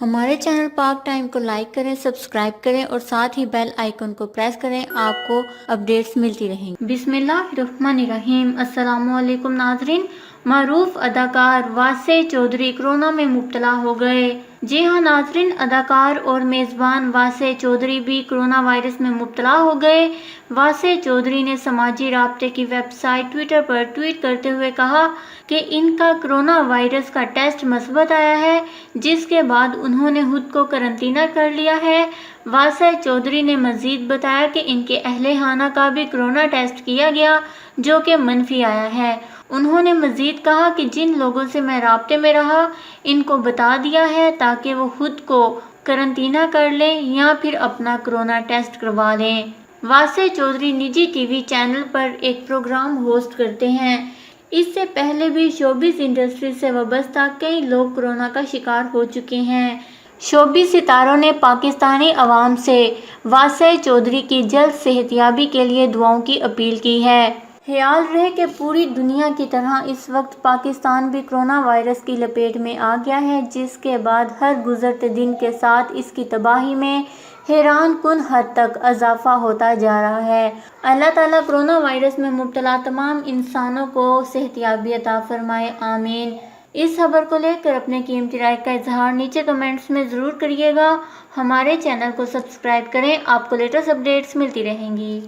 ہمارے چینل پاک ٹائم کو لائک کریں، سبسکرائب کریں اور ساتھ ہی بیل آئیکن کو پریس کریں، آپ کو اپڈیٹس ملتی رہیں گی۔ بسم اللہ الرحمن الرحیم۔ السلام علیکم ناظرین۔ معروف اداکار واسع چودھری کورونا میں مبتلا ہو گئے۔ جی ہاں ناظرین، اداکار اور میزبان واسع چودھری بھی کورونا وائرس میں مبتلا ہو گئے۔ واسع چودھری نے سماجی رابطے کی ویب سائٹ ٹویٹر پر ٹویٹ کرتے ہوئے کہا کہ ان کا کورونا وائرس کا ٹیسٹ مثبت آیا ہے، جس کے بعد انہوں نے خود کو قرنطینہ کر لیا ہے۔ واسع چودھری نے مزید بتایا کہ ان کے اہل خانہ کا بھی کورونا ٹیسٹ کیا گیا، جو کہ منفی آیا ہے۔ انہوں نے مزید کہا کہ جن لوگوں سے میں رابطے میں رہا، ان کو بتا دیا ہے تاکہ وہ خود کو قرنطینہ کر لیں یا پھر اپنا کورونا ٹیسٹ کروا لیں۔ واسع چودھری نجی ٹی وی چینل پر ایک پروگرام ہوسٹ کرتے ہیں۔ اس سے پہلے بھی شوبز انڈسٹری سے وابستہ کئی لوگ کورونا کا شکار ہو چکے ہیں۔ شوبز ستاروں نے پاکستانی عوام سے واسع چودھری کی جلد صحتیابی کے لیے دعاؤں کی اپیل کی ہے۔ خیال رہے کہ پوری دنیا کی طرح اس وقت پاکستان بھی کورونا وائرس کی لپیٹ میں آ گیا ہے، جس کے بعد ہر گزرتے دن کے ساتھ اس کی تباہی میں حیران کن حد تک اضافہ ہوتا جا رہا ہے۔ اللہ تعالیٰ کورونا وائرس میں مبتلا تمام انسانوں کو صحتیابی عطا فرمائے، آمین۔ اس خبر کو لے کر اپنے قیمتی رائے کا اظہار نیچے کمنٹس میں ضرور کریے گا۔ ہمارے چینل کو سبسکرائب کریں، آپ کو لیٹسٹ اپڈیٹس ملتی رہیں گی۔